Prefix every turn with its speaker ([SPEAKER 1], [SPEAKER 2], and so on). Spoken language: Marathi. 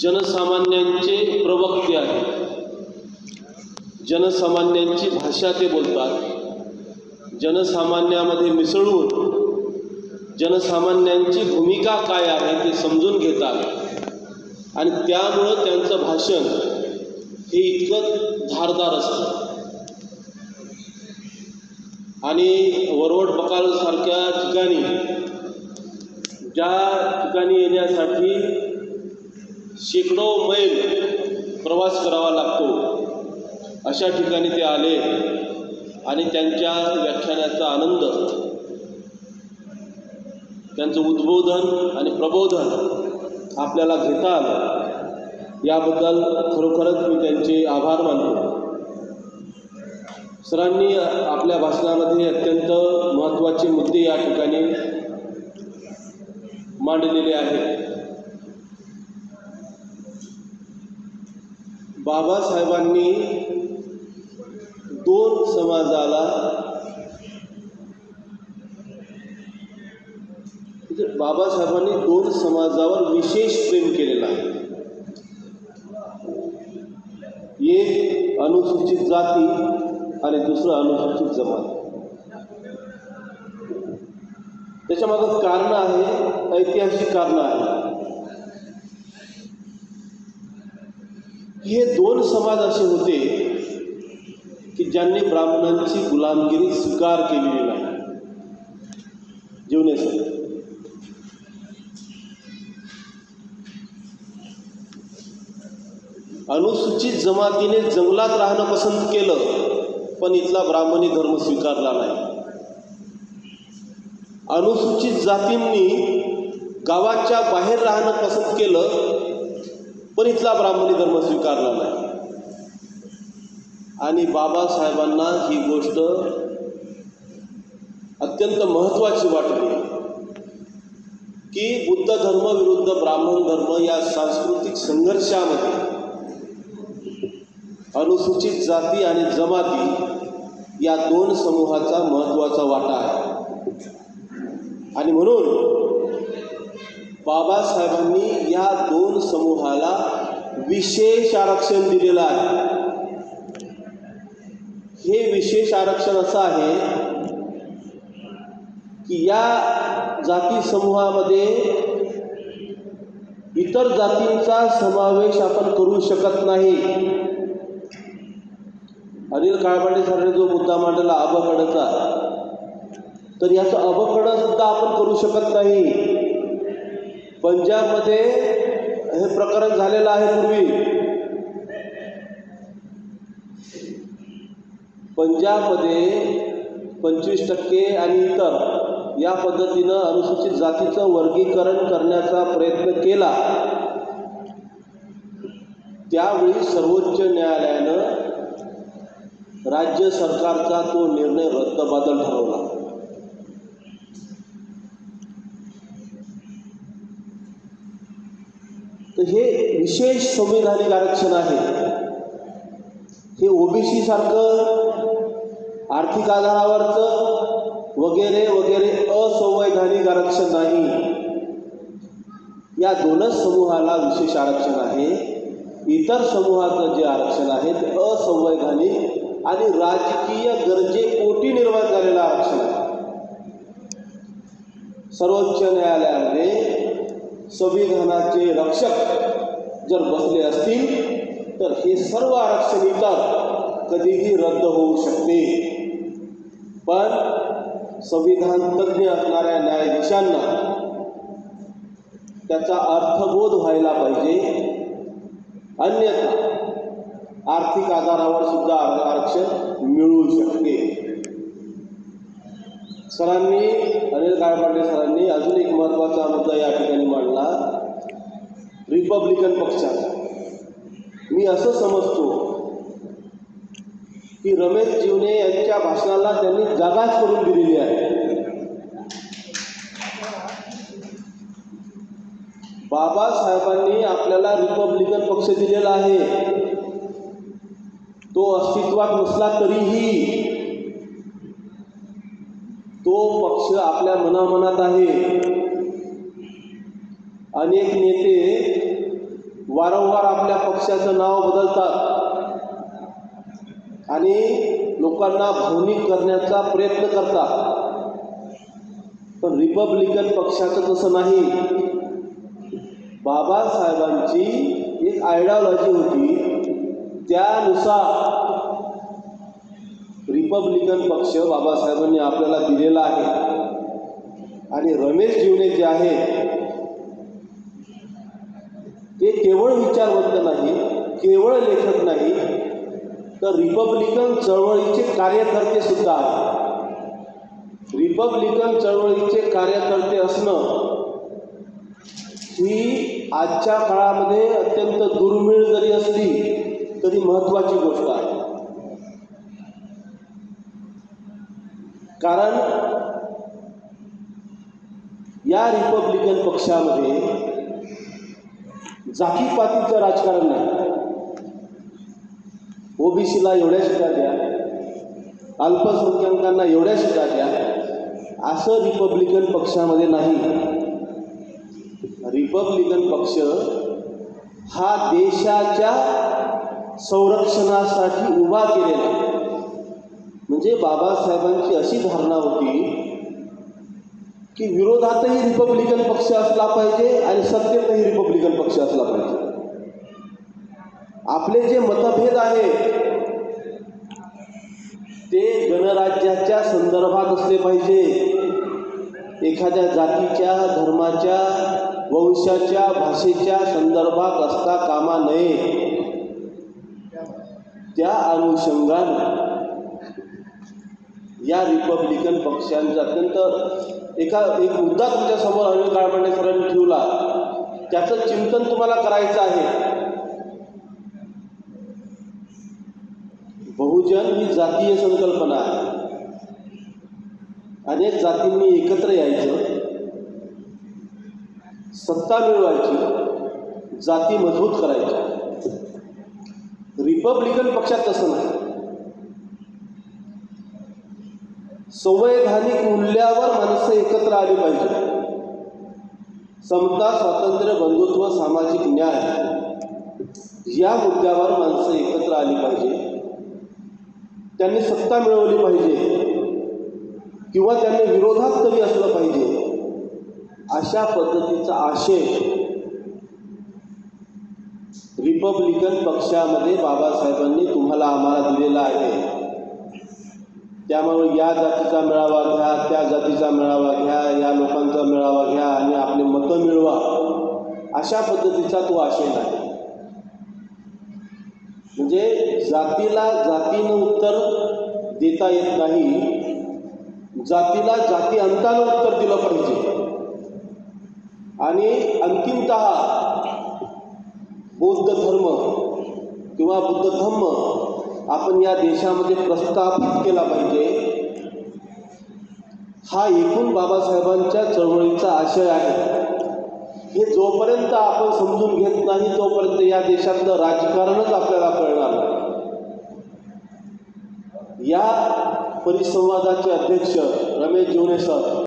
[SPEAKER 1] जनसामान्यांचे प्रवक्ते आहेत। जनसामान्यांची भाषा ते बोलतात। जनसामान्यामध्ये मिसळून जनसामान्यांची भूमिका काय आहे ते समजून घेतात आणि त्यामुळं त्यांचं भाषण हे इतकं धारदार असतं। आणि वरवड बकालसारख्या ठिकाणी ज्या ठिकाणी येण्यासाठी शेकडो मैल प्रवास करावा लागतो अशा ठिकाणी ते आले आणि त्यांच्या व्याख्यानाचा आनंद, त्यांचं उद्बोधन आणि प्रबोधन आपल्याला घेता आलं, याबद्दल खरोखरच मी त्यांचे आभार मानतो। सरांनी आपल्या भाषणामध्ये अत्यंत महत्त्वाचे मुद्दे या ठिकाणी मांडलेले आहेत। बाबासाहेबांनी दोन समाजाला, बाबासाहेबांनी दोन समाजावर विशेष प्रेम केलेलं आहे। एक अनुसूचित जाती आणि दुसरं अनुसूचित जमात। त्याच्यामागं कारण आहे, ऐतिहासिक कारण आहे। हे दोन समाज असे होते की ज्यांनी ब्राह्मणांची गुलामगिरी स्वीकार केलेली नाही जीवनासाठी। अनुसूचित जमातीने जंगलात राहणं पसंत केलं पण इथला ब्राह्मणी धर्म स्वीकारला नाही। अनुसूचित जातींनी गावाच्या बाहेर राहणं पसंत केलं पण इथला ब्राह्मणी धर्म स्वीकारला नाही। आणि बाबासाहेबांना ही गोष्ट अत्यंत महत्त्वाची वाटली की बुद्ध धर्म विरुद्ध ब्राह्मण धर्म या सांस्कृतिक संघर्षामध्ये अनुसूचित जाती आणि जमाती या दोन समूहाचा महत्त्वाचा वाटा आहे। आणि म्हणून बाबासाहेबांनी या दोन समूहाला विशेष आरक्षण दिलेलं आहे। हे विशेष आरक्षण असं आहे की या जाती समूहामध्ये इतर जातींचा समावेश आपण करू शकत नाही। अनिल काळपांडे सरांनी जो मुद्दा मांडला अबकडचा, तर याचं अबकड सुद्धा आपण करू शकत नाही। पंजाबमध्ये हे प्रकरण झालेलं आहे पूर्वी। पंजाबमध्ये 25% आणि इतर या पद्धतीनं अनुसूचित जातीचं वर्गीकरण करण्याचा प्रयत्न केला। त्यावेळी सर्वोच्च न्यायालयानं राज्य सरकारचा तो निर्णय रद्दबातल ठरवला। तर हे विशेष संविधानिक आरक्षण आहे। हे ओबीसी सारखं आर्थिक आधारावरचं वगैरे वगैरे असंवैधानिक आरक्षण नाही। या दोनच समूहाला विशेष आरक्षण आहे। इतर समूहाचं जे आरक्षण आहे ते असंवैधानिक आणि राजकीय गरजेपोटी निर्माण झालेलं आरक्षण आहे। सर्वोच्च न्यायालयामध्ये संविधानाचे रक्षक जर बसले असतील तर हे सर्व आरक्षण इतर कधीही रद्द होऊ शकते। पण संविधान तज्ज्ञ असणाऱ्या न्यायाधीशांना त्याचा अर्थबोध व्हायला पाहिजे, अन्यथा आर्थिक आधारावर सुद्धा आरक्षण मिळू शकते। सरांनी, अनिल काळपांडे सरांनी अजून एक महत्त्वाचा मुद्दा या ठिकाणी मांडला, रिपब्लिकन पक्षाचा। मी असं समजतो की रमेश जीवने यांच्या भाषणाला त्यांनी जागाच करून दिलेली आहे। बाबासाहेबांनी आपल्याला रिपब्लिकन पक्ष दिलेला आहे। तो अस्तित्वात नसला तरीही तो पक्ष आपल्या मनामनात आहे। अनेक नेते वारंवार आपल्या पक्षाचं नाव बदलतात आणि लोकांना भावनिक करण्याचा प्रयत्न करतात. पण रिपब्लिकन पक्षाचं तसं नाही. बाबासाहेबांची एक आयडिओलॉजी होती, त्यानुसार रिपब्लिकन पक्ष बाबासाहेबांनी आपल्याला दिलेला आहे. आणि रमेश जीवने जे आहे ते केवळ विचारवंत नाही, केवळ लेखक नाही, तर रिपब्लिकन चळवळीचे कार्यकर्ते सुद्धा आहेत. रिपब्लिकन चळवळीचे कार्यकर्ते असणं ही आजच्या काळामध्ये अत्यंत दुर्मिळ जरी असली तरी महत्त्वाची गोष्ट आहे. कारण या रिपब्लिकन पक्षामध्ये जातीपातीचं राजकारण नाही. ओबीसीला एवढ्या शिटा द्या, अल्पसंख्याकांना एवढ्या शिटा द्या, असं रिपब्लिकन पक्षामध्ये नाही. रिपब्लिकन पक्ष हा देशाच्या संरक्षणासाठी उभा केलेला. म्हणजे बाबासाहेबांची अशी धारणा होती की विरोधातही रिपब्लिकन पक्ष असला पाहिजे आणि सत्तेतही रिपब्लिकन पक्ष असला पाहिजे. आपले जे मतभेद आहे ते गणराज्याच्या संदर्भात असले पाहिजे. एखाद्या जातीच्या, धर्माच्या, वंशाच्या, भाषेच्या संदर्भात असता कामा नये. त्या अनुषंगाने या रिपब्लिकन पक्षांचा एक मुद्दा तुमच्यासमोर अनिल काळपंडे सरांनी ठेवला, त्याचं चिंतन तुम्हाला करायचं आहे. बहुजन ही जातीय संकल्पना आहे. अनेक जातींनी एकत्र यायचं, सत्ता मिळवायची, जाती मजबूत करायच्या. रिपब्लिकन पक्षात तसं नाही. संवैधानिक मूल्यावर माणसं एकत्र आली पाहिजे. समता, स्वातंत्र्य, बंधुत्व, सामाजिक न्याय या मुद्द्यावर माणसं एकत्र आली पाहिजे. त्यांनी सत्ता मिळवली पाहिजे किंवा त्यांनी विरोधात तरी असलं पाहिजे, अशा पद्धतीचा आशय रिपब्लिकन पक्षामध्ये बाबासाहेबांनी तुम्हाला आम्हाला दिलेला आहे. त्यामुळे या जातीचा मेळावा घ्या, त्या जातीचा मेळावा घ्या, या लोकांचा मेळावा घ्या आणि आपले मतं मिळवा, अशा पद्धतीचा तो आशय नाही. म्हणजे जातीला जातीनं उत्तर देता येत नाही, जातीला जाती अंतानं उत्तर दिलं पाहिजे. आणि अंतिमतः बौद्ध धर्म किंवा बुद्ध धम्म आपण या देशामध्ये प्रस्थापित केला पाहिजे, हा एकूण बाबासाहेबांच्या चळवळीचा आशय आहे. हे जोपर्यंत आपण समजून घेत नाही तोपर्यंत या देशातलं राजकारणच आपल्याला कळणार नाही. या परिसंवादाचे अध्यक्ष रमेश जीवने सर